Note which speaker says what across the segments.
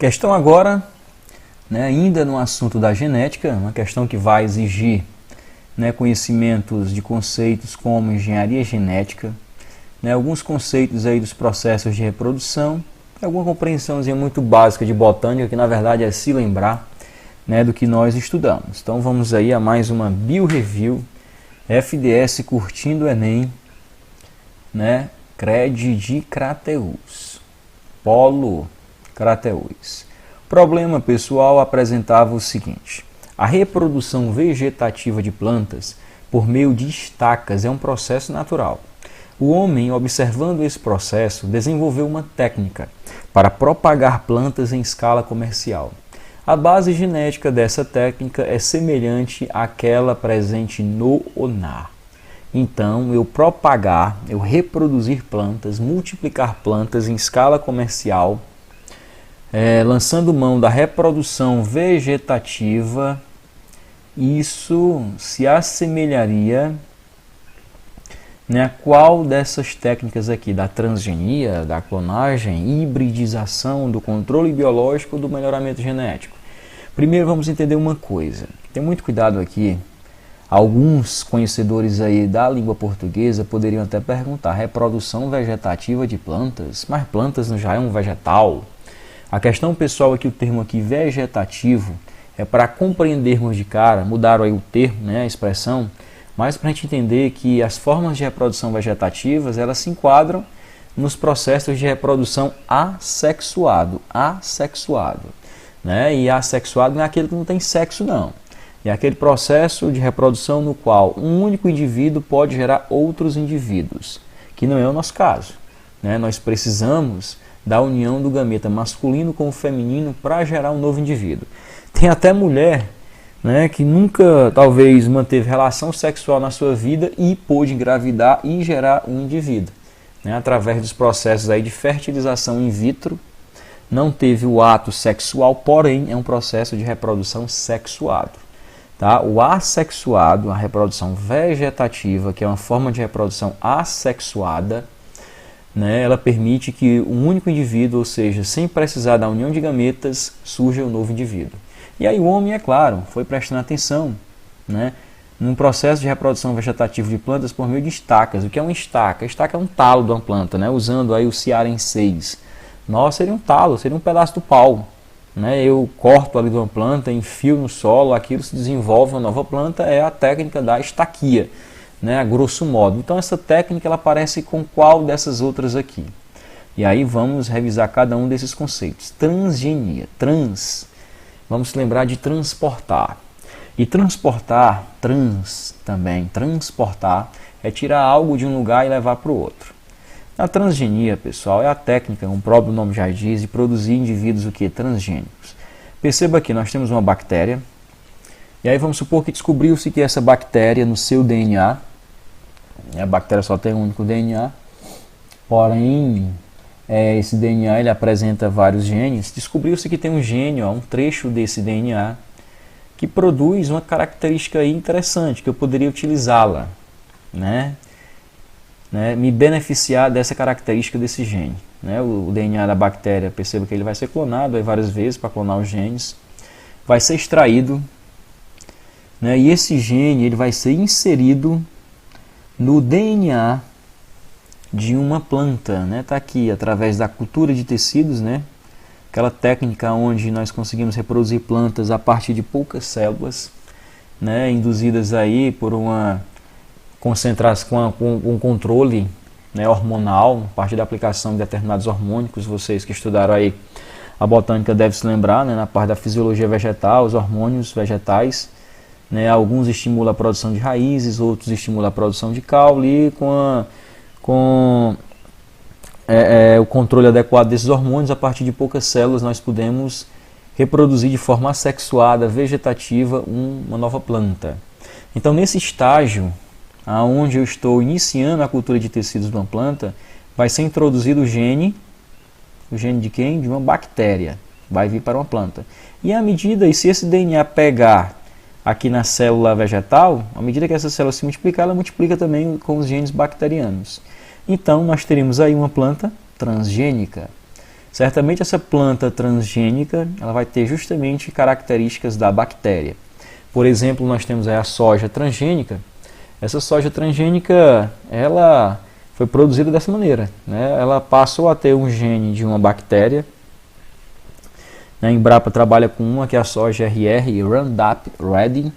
Speaker 1: Questão agora, ainda no assunto da genética, uma questão que vai exigir conhecimentos de conceitos como engenharia genética, alguns conceitos aí dos processos de reprodução, alguma compreensãozinha muito básica de botânica, que na verdade é se lembrar do que nós estudamos. Então vamos aí a mais uma BioReview, FDS curtindo o Enem, Cred de Crateus, Polo Crateus. O problema pessoal apresentava o seguinte: a reprodução vegetativa de plantas por meio de estacas é um processo natural. O homem, observando esse processo, desenvolveu uma técnica para propagar plantas em escala comercial. A base genética dessa técnica é semelhante àquela presente no ONAR. Então, eu reproduzir plantas, multiplicar plantas em escala comercial, lançando mão da reprodução vegetativa, isso se assemelharia a qual dessas técnicas aqui, da transgenia, da clonagem, hibridização, do controle biológico, do melhoramento genético? Primeiro vamos entender uma coisa. Tem muito cuidado aqui. Alguns conhecedores aí da língua portuguesa poderiam até perguntar: reprodução vegetativa de plantas? Mas plantas não já é um vegetal? A questão pessoal aqui, o termo aqui vegetativo, é para compreendermos de cara, mudaram aí o termo, a expressão, mas para a gente entender que as formas de reprodução vegetativas, elas se enquadram nos processos de reprodução assexuado. E assexuado não é aquele que não tem sexo, não. É aquele processo de reprodução no qual um único indivíduo pode gerar outros indivíduos, que não é o nosso caso. Nós precisamos da união do gameta masculino com o feminino para gerar um novo indivíduo. Tem até mulher que nunca, talvez, manteve relação sexual na sua vida e pôde engravidar e gerar um indivíduo. Através dos processos aí de fertilização in vitro, não teve o ato sexual, porém é um processo de reprodução sexuado. O assexuado, a reprodução vegetativa, que é uma forma de reprodução assexuada, ela permite que um único indivíduo, ou seja, sem precisar da união de gametas, surja um novo indivíduo. E aí o homem, é claro, foi prestando atenção num processo de reprodução vegetativa de plantas por meio de estacas. O que é uma estaca? A estaca é um talo de uma planta, usando aí o cearenseis. Nossa, seria um talo, seria um pedaço do pau. Eu corto ali de uma planta, enfio no solo, aquilo se desenvolve uma nova planta, é a técnica da estaquia, a grosso modo. Então essa técnica ela aparece com qual dessas outras aqui? E aí vamos revisar cada um desses conceitos. Transgenia, vamos lembrar de transportar. E transportar, transportar, é tirar algo de um lugar e levar para o outro. A transgenia, pessoal, é a técnica, como o próprio nome já diz, de produzir indivíduos transgênicos. Perceba que nós temos uma bactéria, e aí vamos supor que descobriu-se que essa bactéria, no seu DNA, a bactéria só tem um único DNA, porém, esse DNA ele apresenta vários genes. Descobriu-se que tem um gene, um trecho desse DNA, que produz uma característica aí interessante, que eu poderia utilizá-la, me beneficiar dessa característica desse gene. O DNA da bactéria, perceba que ele vai ser clonado aí várias vezes para clonar os genes, vai ser extraído, e esse gene ele vai ser inserido no DNA de uma planta. Está aqui, através da cultura de tecidos, aquela técnica onde nós conseguimos reproduzir plantas a partir de poucas células, induzidas aí por uma concentração, com um controle hormonal, a partir da aplicação de determinados hormônicos. Vocês que estudaram aí a botânica devem se lembrar, na parte da fisiologia vegetal, os hormônios vegetais, alguns estimulam a produção de raízes, outros estimulam a produção de caule, e com o controle adequado desses hormônios, a partir de poucas células nós podemos reproduzir de forma assexuada, vegetativa, uma nova planta. Então nesse estágio, onde eu estou iniciando a cultura de tecidos de uma planta, vai ser introduzido o gene de quem? De uma bactéria, vai vir para uma planta. E à medida, e se esse DNA pegar aqui na célula vegetal, à medida que essa célula se multiplicar, ela multiplica também com os genes bacterianos. Então nós teremos aí uma planta transgênica. Certamente essa planta transgênica ela vai ter justamente características da bactéria. Por exemplo, nós temos aí a soja transgênica. Essa soja transgênica ela foi produzida dessa maneira, né? Ela passou a ter um gene de uma bactéria. A Embrapa trabalha com uma que é a soja RR, Roundup Ready,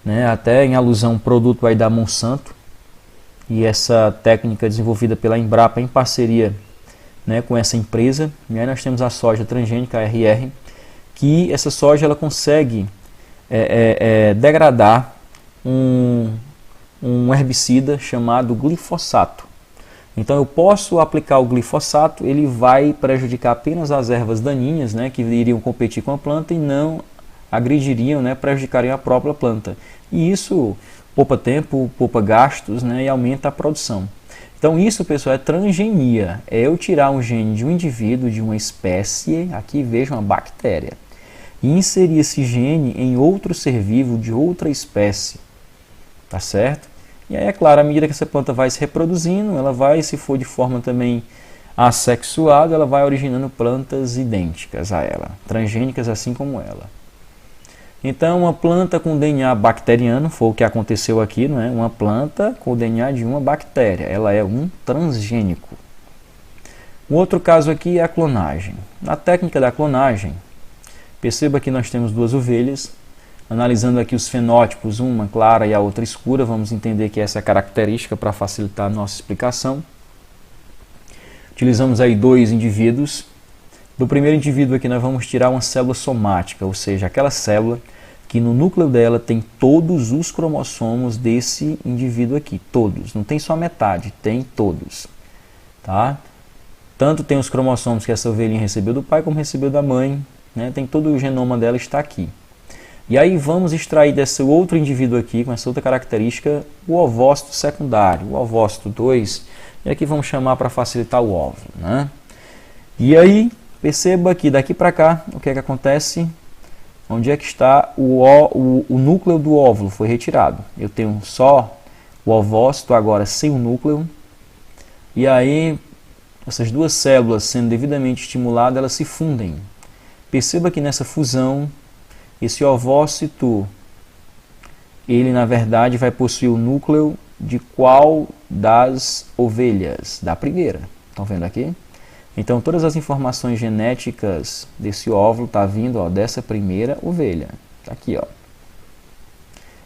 Speaker 1: né? Até em alusão ao produto aí da Monsanto. E essa técnica desenvolvida pela Embrapa em parceria, né, com essa empresa. E aí nós temos a soja transgênica, a RR, que essa soja ela consegue degradar um herbicida chamado glifosato. Então eu posso aplicar o glifosato, ele vai prejudicar apenas as ervas daninhas, né, que iriam competir com a planta e não agrediriam, né, prejudicariam a própria planta. E isso poupa tempo, poupa gastos, né, e aumenta a produção. Então isso, pessoal, é transgenia. É eu tirar um gene de um indivíduo, de uma espécie, aqui veja uma bactéria, e inserir esse gene em outro ser vivo de outra espécie. Tá certo? E aí, é claro, à medida que essa planta vai se reproduzindo, ela vai, se for de forma também assexuada, ela vai originando plantas idênticas a ela, transgênicas assim como ela. Então, uma planta com DNA bacteriano, foi o que aconteceu aqui, não é? Uma planta com o DNA de uma bactéria, ela é um transgênico. O outro caso aqui é a clonagem. Na técnica da clonagem, perceba que nós temos duas ovelhas. Analisando aqui os fenótipos, uma clara e a outra escura, vamos entender que essa é a característica para facilitar a nossa explicação. Utilizamos aí dois indivíduos. Do primeiro indivíduo aqui nós vamos tirar uma célula somática, ou seja, aquela célula que no núcleo dela tem todos os cromossomos desse indivíduo aqui, todos. Não tem só metade, tem todos. Tá? Tanto tem os cromossomos que essa ovelhinha recebeu do pai como recebeu da mãe, né? Tem todo o genoma dela está aqui. E aí vamos extrair desse outro indivíduo aqui, com essa outra característica, o ovócito secundário, o ovócito 2, e aqui vamos chamar para facilitar o óvulo, né? E aí, perceba que daqui para cá, o que é que acontece? Onde é que está o núcleo do óvulo? Foi retirado. Eu tenho só o ovócito agora sem o núcleo, e aí essas duas células sendo devidamente estimuladas, elas se fundem. Perceba que nessa fusão, esse ovócito, ele na verdade vai possuir o núcleo de qual das ovelhas? Da primeira. Estão vendo aqui? Então todas as informações genéticas desse óvulo está vindo, ó, dessa primeira ovelha. Está aqui, ó.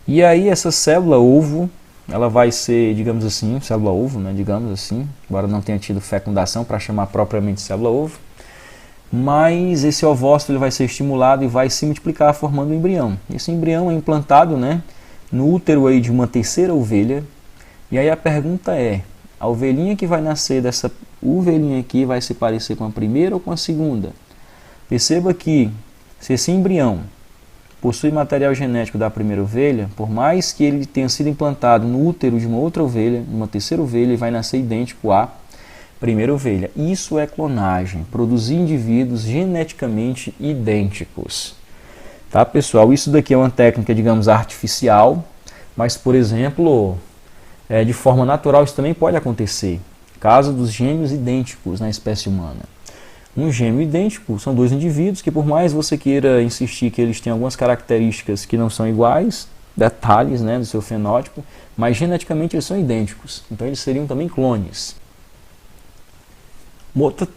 Speaker 1: E aí essa célula ovo, ela vai ser, digamos assim, célula ovo, né, digamos assim, embora não tenha tido fecundação para chamar propriamente célula ovo. Mas esse ovócito ele vai ser estimulado e vai se multiplicar formando um embrião. Esse embrião é implantado, né, no útero aí de uma terceira ovelha. E aí a pergunta é, a ovelhinha que vai nascer dessa ovelhinha aqui vai se parecer com a primeira ou com a segunda? Perceba que se esse embrião possui material genético da primeira ovelha, por mais que ele tenha sido implantado no útero de uma outra ovelha, uma terceira ovelha, ele vai nascer idêntico à primeira ovelha. Isso é clonagem, produzir indivíduos geneticamente idênticos. Tá, pessoal? Isso daqui é uma técnica, digamos, artificial, mas, por exemplo, de forma natural isso também pode acontecer. Caso dos gêmeos idênticos na espécie humana. Um gêmeo idêntico são dois indivíduos que, por mais você queira insistir que eles têm algumas características que não são iguais, detalhes, né, do seu fenótipo, mas geneticamente eles são idênticos. Então eles seriam também clones.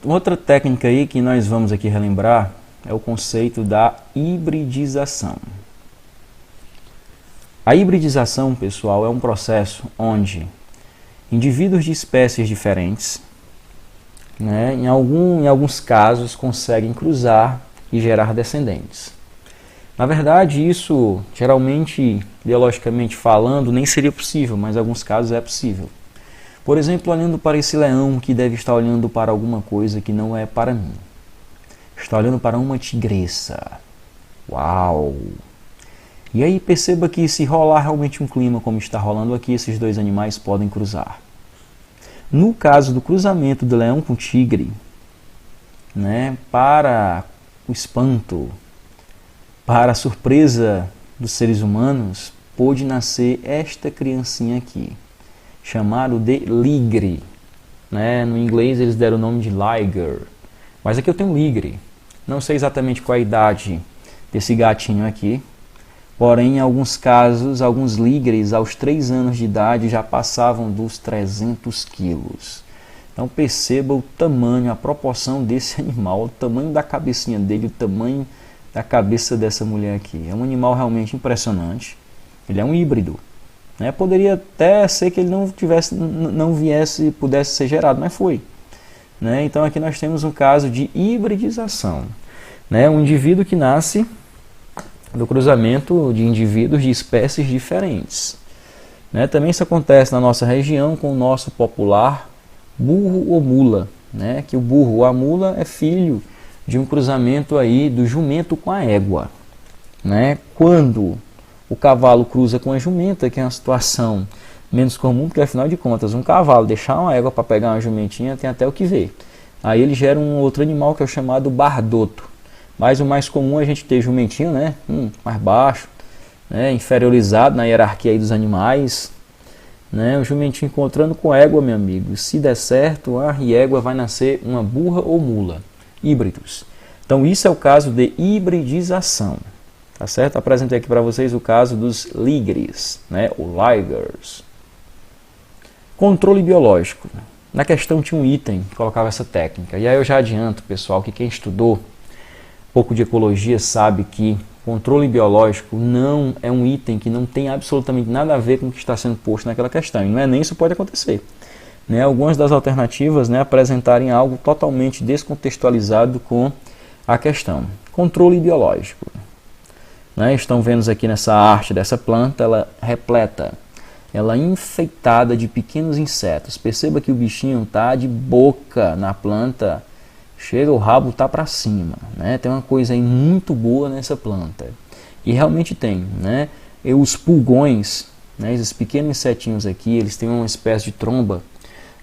Speaker 1: Outra técnica aí que nós vamos aqui relembrar é o conceito da hibridização. A hibridização, pessoal, é um processo onde indivíduos de espécies diferentes, né, em alguns casos, conseguem cruzar e gerar descendentes. Na verdade, isso, geralmente, biologicamente falando, nem seria possível, mas em alguns casos é possível. Por exemplo, olhando para esse leão que deve estar olhando para alguma coisa que não é para mim. Está olhando para uma tigresa. Uau! E aí perceba que se rolar realmente um clima como está rolando aqui, esses dois animais podem cruzar. No caso do cruzamento do leão com tigre, né, para o espanto, para a surpresa dos seres humanos, pôde nascer esta criancinha aqui, chamado de ligre. Né? No inglês eles deram o nome de liger, Mas aqui eu tenho um ligre. Não sei exatamente qual é a idade desse gatinho aqui. Porém, em alguns casos, alguns ligres aos 3 anos de idade já passavam dos 300 quilos. Então perceba o tamanho, a proporção desse animal, o tamanho da cabecinha dele, o tamanho da cabeça dessa mulher aqui. É um animal realmente impressionante. Ele é um híbrido. Né? Poderia até ser que ele pudesse ser gerado, mas foi. Né? Então aqui nós temos um caso de hibridização. Né? Um indivíduo que nasce do cruzamento de indivíduos de espécies diferentes. Né? Também isso acontece na nossa região com o nosso popular burro ou mula. Né? Que o burro ou a mula é filho de um cruzamento aí do jumento com a égua. Né? Quando o cavalo cruza com a jumenta, que é uma situação menos comum, porque afinal de contas um cavalo deixar uma égua para pegar uma jumentinha tem até o que ver. Aí ele gera um outro animal que é o chamado bardoto. Mas o mais comum é a gente ter jumentinho, né? Mais baixo, né? Inferiorizado na hierarquia aí dos animais. Né? O jumentinho encontrando com égua, meu amigo. Se der certo, a égua vai nascer uma burra ou mula. Híbridos. Então isso é o caso de hibridização. Tá certo? Apresentei aqui para vocês o caso dos ligres, né? Ou ligers. Controle biológico. Na questão tinha um item que colocava essa técnica. E aí eu já adianto, pessoal, que quem estudou um pouco de ecologia sabe que controle biológico não é um item que não tem absolutamente nada a ver com o que está sendo posto naquela questão. E não é nem isso pode acontecer. Né? Algumas das alternativas, né, apresentarem algo totalmente descontextualizado com a questão. Controle biológico. Né? Estão vendo aqui nessa arte dessa planta, ela repleta, ela enfeitada de pequenos insetos. Perceba que o bichinho está de boca na planta, chega, o rabo tá para cima, né? Tem uma coisa aí muito boa nessa planta. E realmente tem, né? E os pulgões, né, esses pequenos insetinhos aqui, eles têm uma espécie de tromba,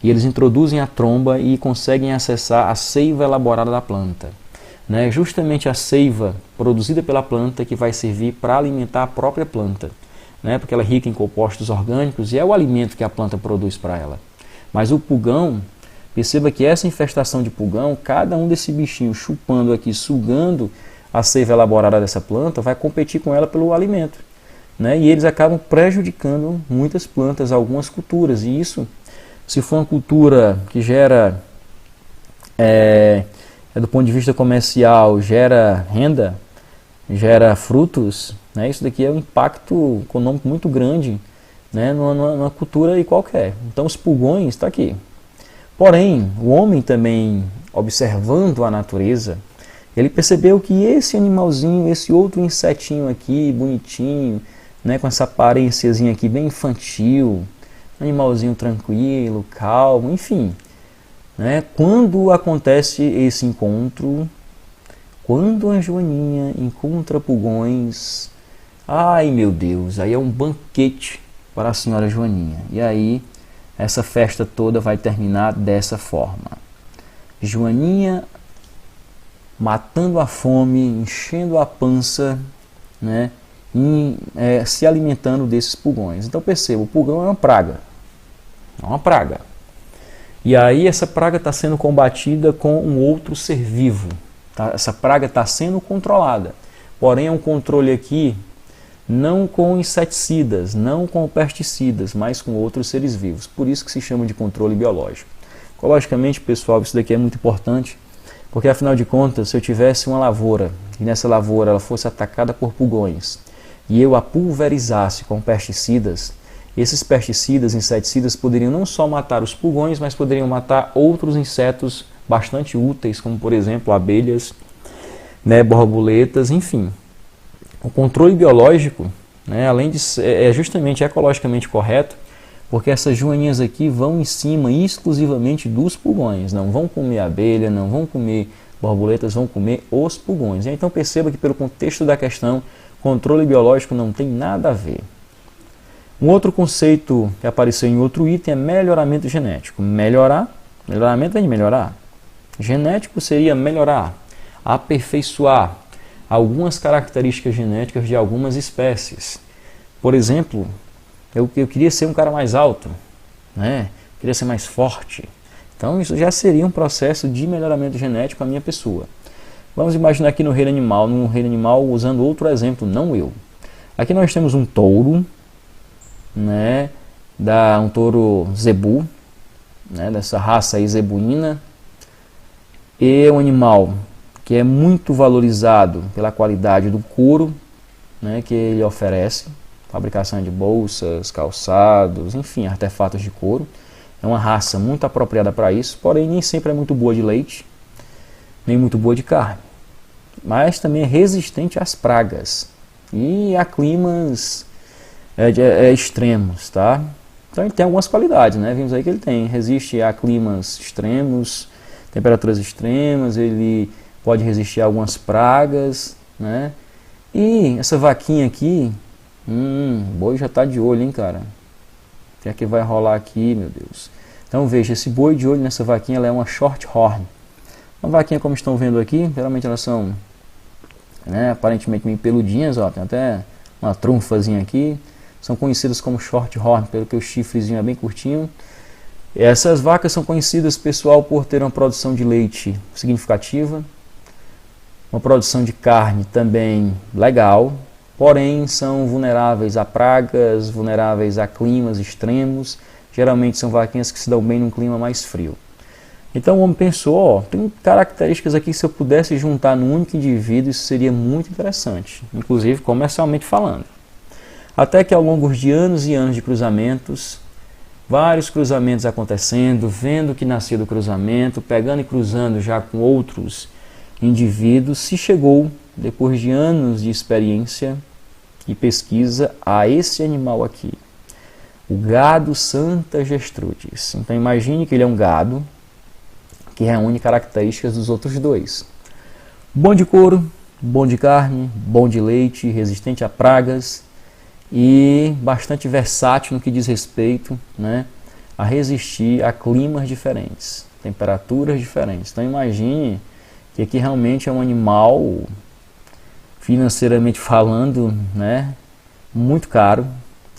Speaker 1: e eles introduzem a tromba e conseguem acessar a seiva elaborada da planta. Né? Justamente a seiva produzida pela planta que vai servir para alimentar a própria planta. Né? Porque ela é rica em compostos orgânicos e é o alimento que a planta produz para ela. Mas o pulgão, perceba que essa infestação de pulgão, cada um desse bichinho chupando aqui, sugando a seiva elaborada dessa planta, vai competir com ela pelo alimento. Né? E eles acabam prejudicando muitas plantas, algumas culturas. E isso, se for uma cultura que gera, do ponto de vista comercial, gera renda, gera frutos, né? Isso daqui é um impacto econômico muito grande, né? numa cultura aí qualquer. Então os pulgões estão aqui. Porém, o homem também, observando a natureza, ele percebeu que esse animalzinho, esse outro insetinho aqui, bonitinho, né, com essa aparênciazinha aqui bem infantil, animalzinho tranquilo, calmo, enfim. Né, quando acontece esse encontro, quando a Joaninha encontra pulgões, ai meu Deus, aí é um banquete para a senhora Joaninha. E aí essa festa toda vai terminar dessa forma. Joaninha matando a fome, enchendo a pança, né, se alimentando desses pulgões. Então perceba, o pulgão é uma praga. É uma praga. E aí essa praga está sendo combatida com um outro ser vivo. Tá? Essa praga está sendo controlada. Porém é um controle aqui não com inseticidas, não com pesticidas, mas com outros seres vivos. Por isso que se chama de controle biológico. Ecologicamente, pessoal, isso daqui é muito importante, porque afinal de contas, se eu tivesse uma lavoura, e nessa lavoura ela fosse atacada por pulgões, e eu a pulverizasse com pesticidas, esses pesticidas, inseticidas, poderiam não só matar os pulgões, mas poderiam matar outros insetos bastante úteis, como por exemplo abelhas, né, borboletas, enfim. O controle biológico, né, além de é justamente ecologicamente correto, porque essas joaninhas aqui vão em cima exclusivamente dos pulgões, não vão comer abelha, não vão comer borboletas, vão comer os pulgões. Então perceba que pelo contexto da questão, controle biológico não tem nada a ver. Um outro conceito que apareceu em outro item é melhoramento genético. Melhoramento vem de melhorar. Genético seria melhorar, aperfeiçoar algumas características genéticas de algumas espécies. Por exemplo, eu queria ser um cara mais alto, né? Queria ser mais forte, Então isso já seria um processo de melhoramento genético à minha pessoa. Vamos imaginar aqui no reino animal usando outro exemplo, não eu. Aqui nós temos um touro, né, um touro zebu, né, dessa raça aí zebuína, e um animal que é muito valorizado pela qualidade do couro, né, que ele oferece, fabricação de bolsas, calçados, enfim, artefatos de couro. É uma raça muito apropriada para isso, porém nem sempre é muito boa de leite, nem muito boa de carne. Mas também é resistente às pragas e a climas extremos, tá? Então ele tem algumas qualidades, né? Vimos aí que ele resiste a climas extremos, temperaturas extremas, ele pode resistir a algumas pragas, né? E essa vaquinha aqui, o boi já está de olho, hein, cara? O que é que vai rolar aqui, meu Deus? Então veja, esse boi de olho nessa vaquinha, ela é uma short horn. Uma vaquinha, como estão vendo aqui, geralmente elas são, né, aparentemente meio peludinhas, ó, tem até uma trunfazinha aqui. São conhecidas como short horn, pelo que o chifrezinho é bem curtinho. Essas vacas são conhecidas, pessoal, por ter uma produção de leite significativa, uma produção de carne também legal, porém são vulneráveis a pragas, vulneráveis a climas extremos. Geralmente são vaquinhas que se dão bem num clima mais frio. Então o homem pensou, ó, tem características aqui que se eu pudesse juntar num único indivíduo, isso seria muito interessante, inclusive comercialmente falando. Até que ao longo de anos e anos de cruzamentos, vários cruzamentos acontecendo, vendo que nascia do cruzamento, pegando e cruzando já com outros indivíduos, se chegou, depois de anos de experiência e pesquisa, a esse animal aqui, o gado Santa Gertrudes. Então imagine que ele é um gado que reúne características dos outros dois. Bom de couro, bom de carne, bom de leite, resistente a pragas e bastante versátil no que diz respeito, né, a resistir a climas diferentes, temperaturas diferentes. Então imagine que aqui realmente é um animal, financeiramente falando, né, muito caro,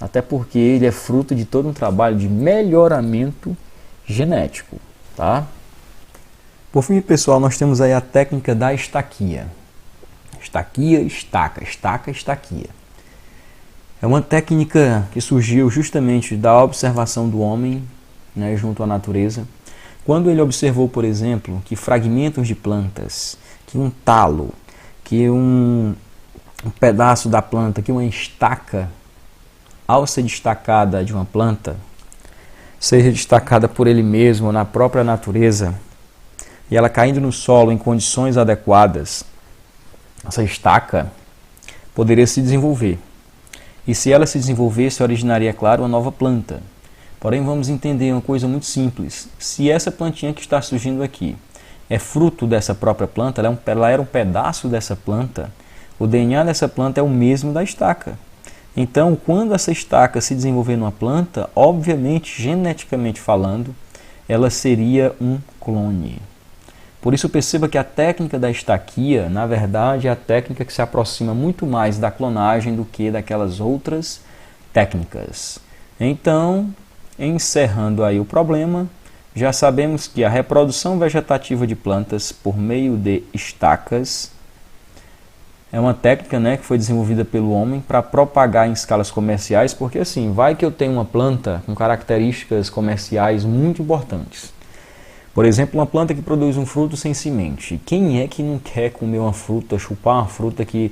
Speaker 1: até porque ele é fruto de todo um trabalho de melhoramento genético, tá? Por fim, pessoal, nós temos aí a técnica da estaquia. Estaquia, estaca, estaca, estaquia. É uma técnica que surgiu justamente da observação do homem, né, junto à natureza. Quando ele observou, por exemplo, que fragmentos de plantas, que um talo, que um pedaço da planta, que uma estaca, ao ser destacada de uma planta, seja destacada por ele mesmo ou na própria natureza, e ela caindo no solo em condições adequadas, essa estaca poderia se desenvolver. E se ela se desenvolvesse, originaria, claro, uma nova planta. Porém, vamos entender uma coisa muito simples. Se essa plantinha que está surgindo aqui é fruto dessa própria planta, ela era um pedaço dessa planta, o DNA dessa planta é o mesmo da estaca. Então, quando essa estaca se desenvolver numa planta, obviamente, geneticamente falando, ela seria um clone. Por isso perceba que a técnica da estaquia, na verdade, é a técnica que se aproxima muito mais da clonagem do que daquelas outras técnicas. Então, encerrando aí o problema, já sabemos que a reprodução vegetativa de plantas por meio de estacas é uma técnica, né, que foi desenvolvida pelo homem para propagar em escalas comerciais, porque assim, vai que eu tenho uma planta com características comerciais muito importantes. Por exemplo, uma planta que produz um fruto sem semente. Quem é que não quer comer uma fruta, chupar uma fruta que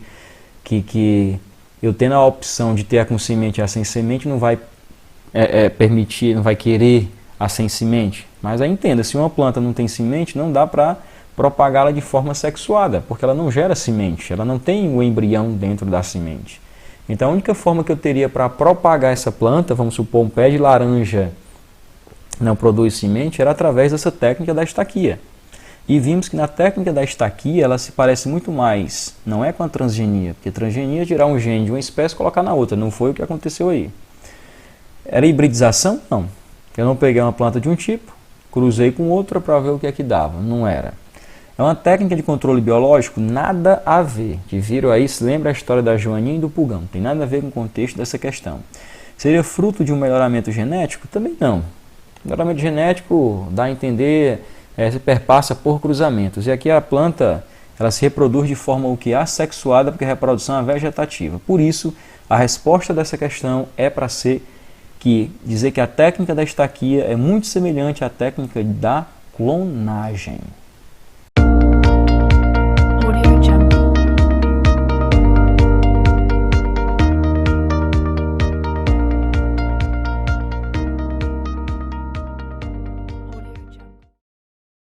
Speaker 1: eu tendo a opção de ter a com semente e a sem semente, não vai permitir, não vai querer a sem semente? Mas aí entenda, se uma planta não tem semente, não dá para propagá-la de forma sexuada, porque ela não gera semente, ela não tem o embrião dentro da semente. Então a única forma que eu teria para propagar essa planta, vamos supor um pé de laranja não produz semente, era através dessa técnica da estaquia. E vimos que na técnica da estaquia ela se parece muito mais, não é com a transgenia, porque transgenia é tirar um gene de uma espécie e colocar na outra, não foi o que aconteceu aí. Era hibridização? Não. Eu não peguei uma planta de um tipo, cruzei com outra para ver o que é que dava, não era. É uma técnica de controle biológico? Nada a ver. Que viram aí, se lembra a história da Joaninha e do pulgão, não tem nada a ver com o contexto dessa questão. Seria fruto de um melhoramento genético? Também não. Melhoramento genético dá a entender, se perpassa por cruzamentos. E aqui a planta ela se reproduz de forma o que? Assexuada, porque a reprodução é vegetativa. Por isso, a resposta dessa questão é para ser dizer que a técnica da estaquia é muito semelhante à técnica da clonagem.